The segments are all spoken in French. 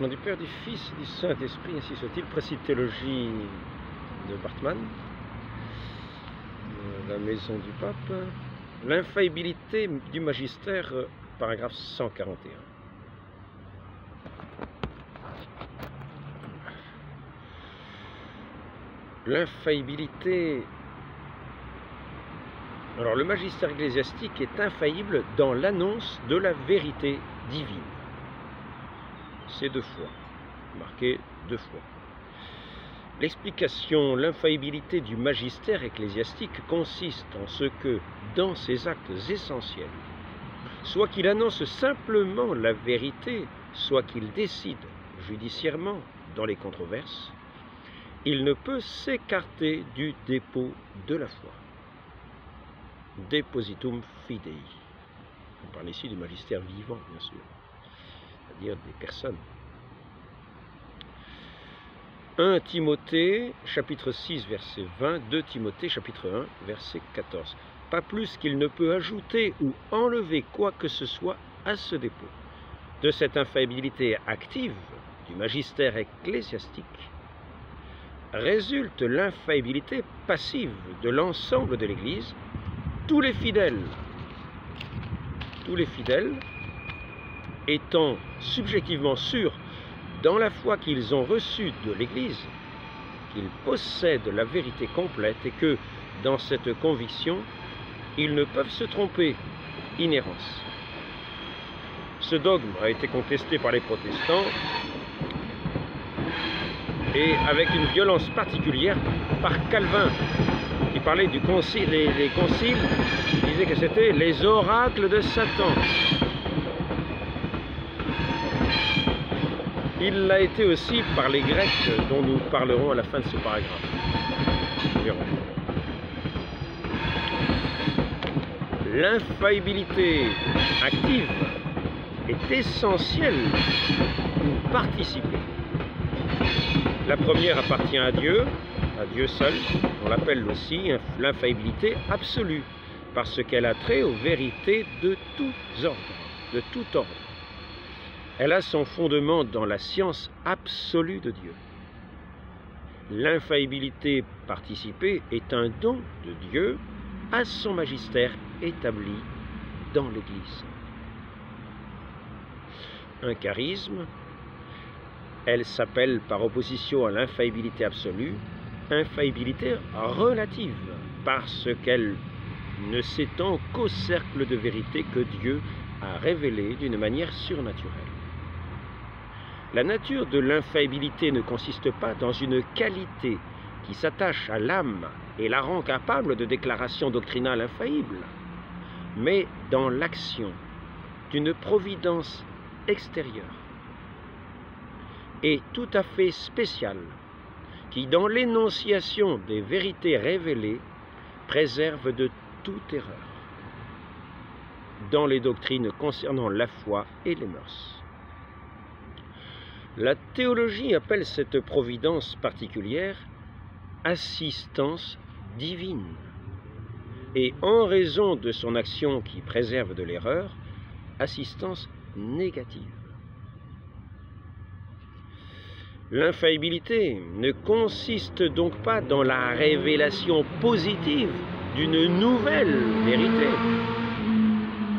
Nom du Père, du Fils et du Saint-Esprit, ainsi soit-il. Précite théologie de Bartman, la maison du pape. L'infaillibilité du magistère, paragraphe 141. L'infaillibilité. Alors, le magistère ecclésiastique est infaillible dans l'annonce de la vérité divine. C'est deux fois, marqué deux fois. L'explication, l'infaillibilité du magistère ecclésiastique consiste en ce que, dans ses actes essentiels, soit qu'il annonce simplement la vérité, soit qu'il décide judiciairement dans les controverses, il ne peut s'écarter du dépôt de la foi. Depositum fidei. On parle ici du magistère vivant, bien sûr, c'est-à-dire des personnes. 1 Timothée, chapitre 6, verset 20, 2 Timothée, chapitre 1, verset 14. Pas plus qu'il ne peut ajouter ou enlever quoi que ce soit à ce dépôt. De cette infaillibilité active du magistère ecclésiastique résulte l'infaillibilité passive de l'ensemble de l'Église. Tous les fidèles étant subjectivement sûrs dans la foi qu'ils ont reçue de l'Église, qu'ils possèdent la vérité complète et que, dans cette conviction, ils ne peuvent se tromper. Inhérence. Ce dogme a été contesté par les protestants et avec une violence particulière par Calvin, qui parlait du concile. Les conciles disaient que c'était les oracles de Satan. Il l'a été aussi par les Grecs, dont nous parlerons à la fin de ce paragraphe. L'infaillibilité active est essentielle pour participer. La première appartient à Dieu seul. On l'appelle aussi l'infaillibilité absolue, parce qu'elle a trait aux vérités de tous ordres, de tout ordre. Elle a son fondement dans la science absolue de Dieu. L'infaillibilité participée est un don de Dieu à son magistère établi dans l'Église. Un charisme, elle s'appelle par opposition à l'infaillibilité absolue, infaillibilité relative, parce qu'elle ne s'étend qu'au cercle de vérité que Dieu a révélé d'une manière surnaturelle. La nature de l'infaillibilité ne consiste pas dans une qualité qui s'attache à l'âme et la rend capable de déclarations doctrinales infaillibles, mais dans l'action d'une providence extérieure et tout à fait spéciale, qui, dans l'énonciation des vérités révélées, préserve de toute erreur dans les doctrines concernant la foi et les mœurs. La théologie appelle cette providence particulière assistance divine, et en raison de son action qui préserve de l'erreur, assistance négative. L'infaillibilité ne consiste donc pas dans la révélation positive d'une nouvelle vérité,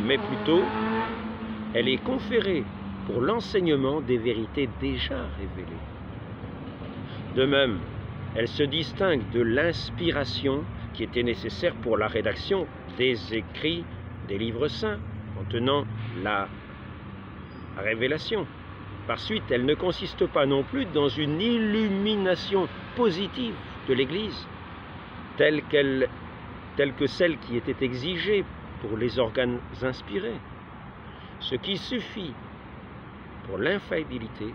mais plutôt elle est conférée pour l'enseignement des vérités déjà révélées. De même, elle se distingue de l'inspiration qui était nécessaire pour la rédaction des écrits des livres saints contenant la révélation. Par suite, elle ne consiste pas non plus dans une illumination positive de l'Église, telle que celle qui était exigée pour les organes inspirés. Ce qui suffit pour l'infaillibilité,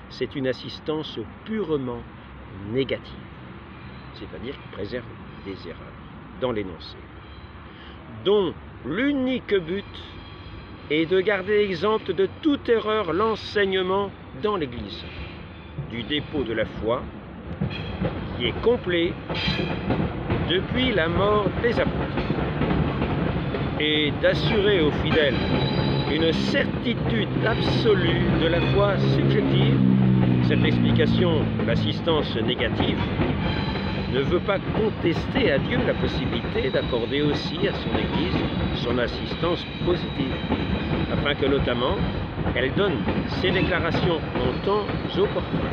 c'est une assistance purement négative, c'est-à-dire qui préserve des erreurs dans l'énoncé, dont l'unique but est de garder exempt de toute erreur l'enseignement dans l'Église, du dépôt de la foi, qui est complet depuis la mort des apôtres, et d'assurer aux fidèles une certitude absolue de la foi subjective. Cette explication de l'assistance négative ne veut pas contester à Dieu la possibilité d'accorder aussi à son Église son assistance positive, afin que notamment elle donne ses déclarations en temps opportun,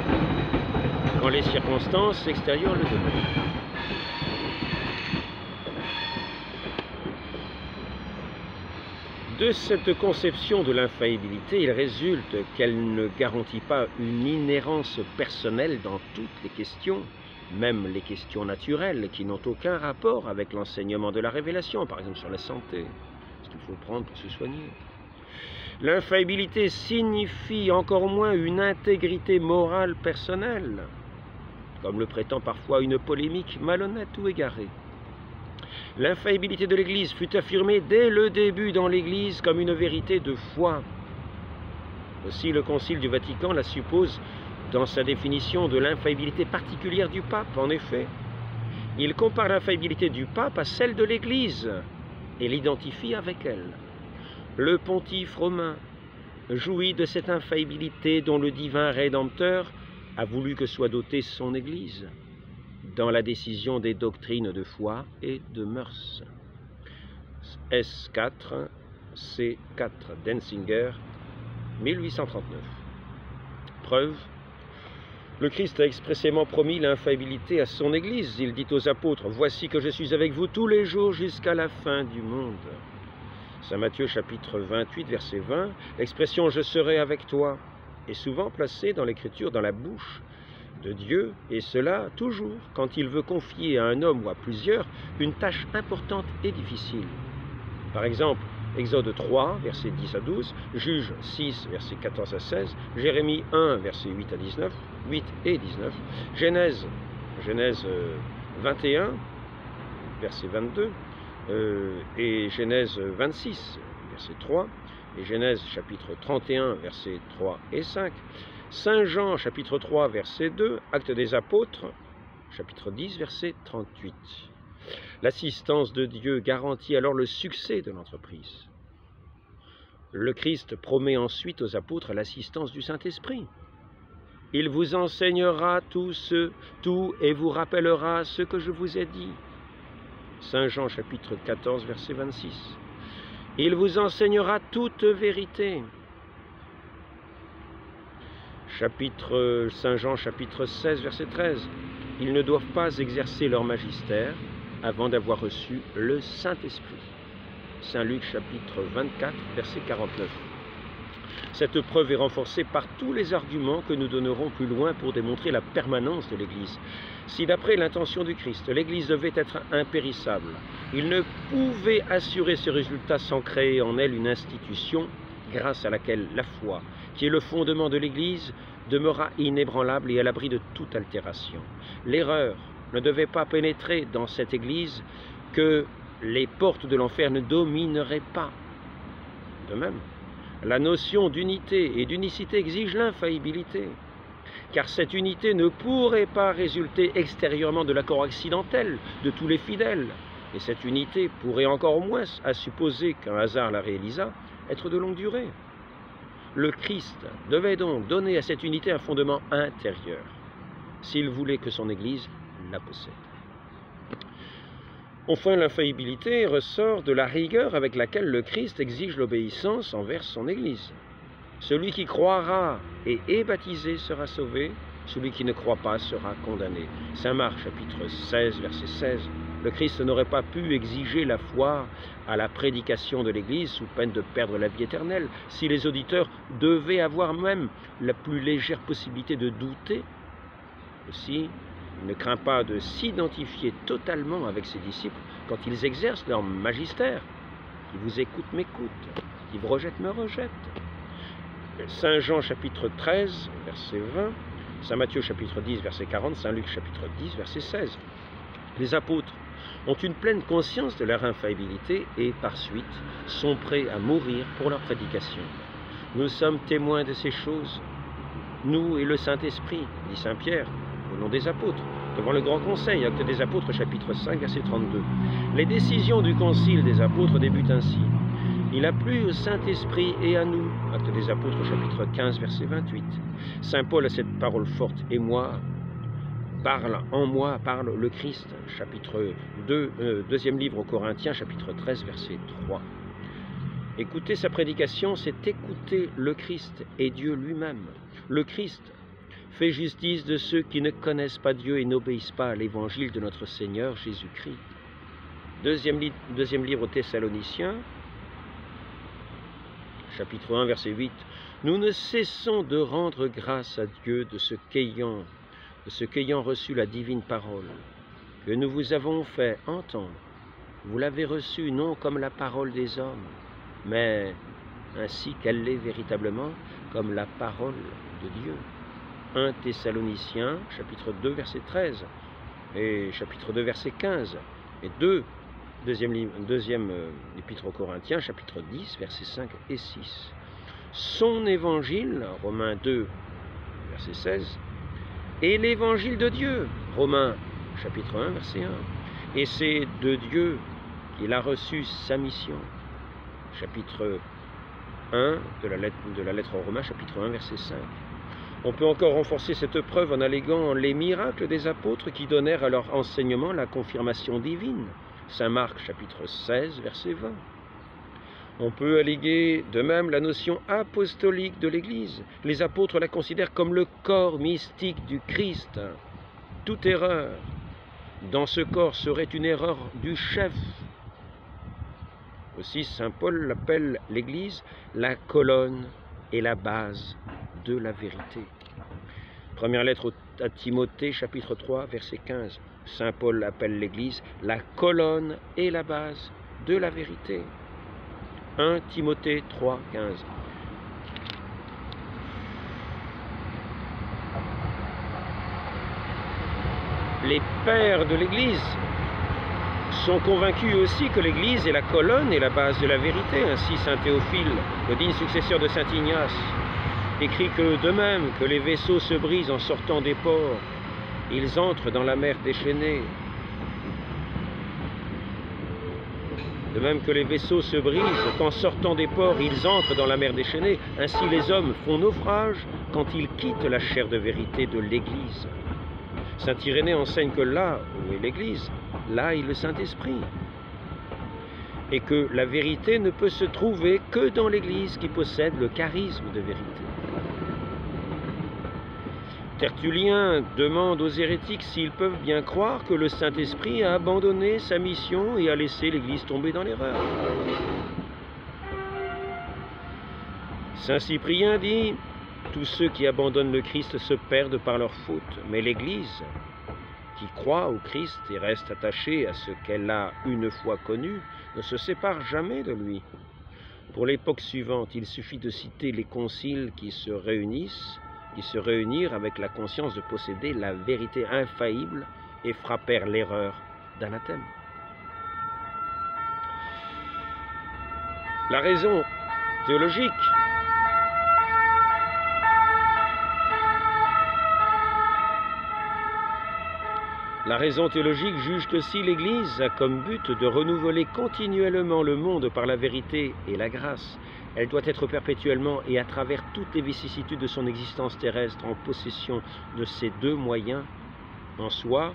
quand les circonstances extérieures le demandent. De cette conception de l'infaillibilité, il résulte qu'elle ne garantit pas une inhérence personnelle dans toutes les questions, même les questions naturelles qui n'ont aucun rapport avec l'enseignement de la révélation, par exemple sur la santé, ce qu'il faut prendre pour se soigner. L'infaillibilité signifie encore moins une intégrité morale personnelle, comme le prétend parfois une polémique malhonnête ou égarée. L'infaillibilité de l'Église fut affirmée dès le début dans l'Église comme une vérité de foi. Aussi le Concile du Vatican la suppose dans sa définition de l'infaillibilité particulière du pape. En effet, il compare l'infaillibilité du pape à celle de l'Église et l'identifie avec elle. Le pontife romain jouit de cette infaillibilité dont le divin Rédempteur a voulu que soit dotée son Église dans la décision des doctrines de foi et de mœurs. S4, C4, Denzinger, 1839. Preuve, le Christ a expressément promis l'infaillibilité à son Église. Il dit aux apôtres, « Voici que je suis avec vous tous les jours jusqu'à la fin du monde. » Saint Matthieu chapitre 28, verset 20, l'expression « je serai avec toi » est souvent placée dans l'Écriture dans la bouche de Dieu, et cela toujours quand il veut confier à un homme ou à plusieurs une tâche importante et difficile. Par exemple, Exode 3, versets 10 à 12, Juge 6, versets 14 à 16, Jérémie 1, versets 8 à 19, 8 et 19, Genèse 21, verset 22, et Genèse 26, verset 3, et Genèse chapitre 31, versets 3 et 5, Saint Jean chapitre 3, verset 2, Actes des Apôtres, chapitre 10, verset 38. L'assistance de Dieu garantit alors le succès de l'entreprise. Le Christ promet ensuite aux apôtres l'assistance du Saint-Esprit. Il vous enseignera tout et vous rappellera ce que je vous ai dit. Saint Jean chapitre 14, verset 26. Il vous enseignera toute vérité. Saint Jean chapitre 16, verset 13. Ils ne doivent pas exercer leur magistère avant d'avoir reçu le Saint-Esprit. Saint Luc chapitre 24, verset 49. Cette preuve est renforcée par tous les arguments que nous donnerons plus loin pour démontrer la permanence de l'Église. Si d'après l'intention du Christ, l'Église devait être impérissable, il ne pouvait assurer ce résultat sans créer en elle une institution grâce à laquelle la foi, qui est le fondement de l'Église, demeura inébranlable et à l'abri de toute altération. L'erreur ne devait pas pénétrer dans cette Église que les portes de l'enfer ne domineraient pas. De même, la notion d'unité et d'unicité exige l'infaillibilité, car cette unité ne pourrait pas résulter extérieurement de l'accord accidentel de tous les fidèles, et cette unité pourrait encore moins, à supposer qu'un hasard la réalisât, être de longue durée. Le Christ devait donc donner à cette unité un fondement intérieur, s'il voulait que son Église la possède. Enfin, l'infaillibilité ressort de la rigueur avec laquelle le Christ exige l'obéissance envers son Église. Celui qui croira et est baptisé sera sauvé, celui qui ne croit pas sera condamné. Saint Marc, chapitre 16, verset 16. Le Christ n'aurait pas pu exiger la foi à la prédication de l'Église sous peine de perdre la vie éternelle, si les auditeurs devaient avoir même la plus légère possibilité de douter. Aussi, il ne craint pas de s'identifier totalement avec ses disciples quand ils exercent leur magistère. Qui vous écoute m'écoute, qui vous rejette me rejette. Saint Jean chapitre 13, verset 20, Saint Matthieu chapitre 10, verset 40, Saint Luc chapitre 10, verset 16. Les apôtres ont une pleine conscience de leur infaillibilité et par suite sont prêts à mourir pour leur prédication. Nous sommes témoins de ces choses, nous et le Saint-Esprit, dit Saint Pierre, au nom des apôtres, devant le Grand Conseil, Actes des Apôtres, chapitre 5, verset 32. Les décisions du Concile des apôtres débutent ainsi. Il a plu au Saint-Esprit et à nous. Actes des Apôtres, chapitre 15, verset 28. Saint Paul a cette parole forte. Et moi, en moi parle le Christ. Chapitre 2, deuxième livre aux Corinthiens, chapitre 13, verset 3. Écouter sa prédication, c'est écouter le Christ et Dieu lui-même. Le Christ fait justice de ceux qui ne connaissent pas Dieu et n'obéissent pas à l'évangile de notre Seigneur Jésus-Christ. Deuxième livre aux Thessaloniciens, chapitre 1, verset 8. Nous ne cessons de rendre grâce à Dieu de ce qu'ayant reçu la divine parole, que nous vous avons fait entendre. Vous l'avez reçue non comme la parole des hommes, mais ainsi qu'elle l'est véritablement, comme la parole de Dieu. 1 Thessaloniciens, chapitre 2, verset 13, et chapitre 2, verset 15, et deuxième épître aux Corinthiens, chapitre 10, versets 5 et 6. Son évangile, Romains 2, verset 16, et l'évangile de Dieu, Romains, chapitre 1, verset 1. Et c'est de Dieu qu'il a reçu sa mission, chapitre 1 de la lettre aux Romains, chapitre 1, verset 5. On peut encore renforcer cette preuve en alléguant les miracles des apôtres qui donnèrent à leur enseignement la confirmation divine. Saint Marc, chapitre 16, verset 20. On peut alléguer de même la notion apostolique de l'Église. Les apôtres la considèrent comme le corps mystique du Christ. Toute erreur dans ce corps serait une erreur du chef. Aussi, saint Paul appelle l'Église la colonne et la base de la vérité. Première lettre à Timothée, chapitre 3, verset 15. Saint Paul appelle l'Église la colonne et la base de la vérité. 1 Timothée 3, 15. Les pères de l'Église sont convaincus aussi que l'Église est la colonne et la base de la vérité. Ainsi, saint Théophile, le digne successeur de saint Ignace, écrit que de même que les vaisseaux se brisent en sortant des ports, ils entrent dans la mer déchaînée. De même que les vaisseaux se brisent qu'en sortant des ports, ils entrent dans la mer déchaînée, ainsi les hommes font naufrage quand ils quittent la chair de vérité de l'Église. Saint Irénée enseigne que là où est l'Église, là est le Saint-Esprit, et que la vérité ne peut se trouver que dans l'Église qui possède le charisme de vérité. Tertullien demande aux hérétiques s'ils peuvent bien croire que le Saint-Esprit a abandonné sa mission et a laissé l'Église tomber dans l'erreur. Saint Cyprien dit « Tous ceux qui abandonnent le Christ se perdent par leur faute, mais l'Église, qui croit au Christ et reste attachée à ce qu'elle a une fois connu, ne se sépare jamais de lui. Pour l'époque suivante, il suffit de citer les conciles qui se réunirent avec la conscience de posséder la vérité infaillible et frappèrent l'erreur d'anathème. La raison théologique juge que si l'Église a comme but de renouveler continuellement le monde par la vérité et la grâce, elle doit être perpétuellement et à travers toutes les vicissitudes de son existence terrestre en possession de ces deux moyens. En soi,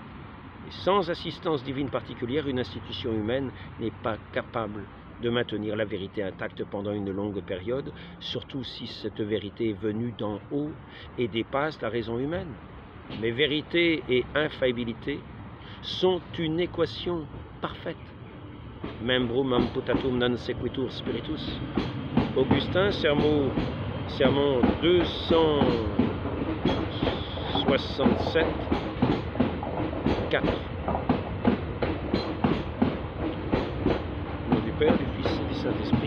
et sans assistance divine particulière, une institution humaine n'est pas capable de maintenir la vérité intacte pendant une longue période, surtout si cette vérité est venue d'en haut et dépasse la raison humaine. Mais vérité et infaillibilité sont une équation parfaite. Membrum amputatum non sequitur spiritus. Augustin, sermon 267, 4. Au nom du Père, du Fils et du Saint-Esprit.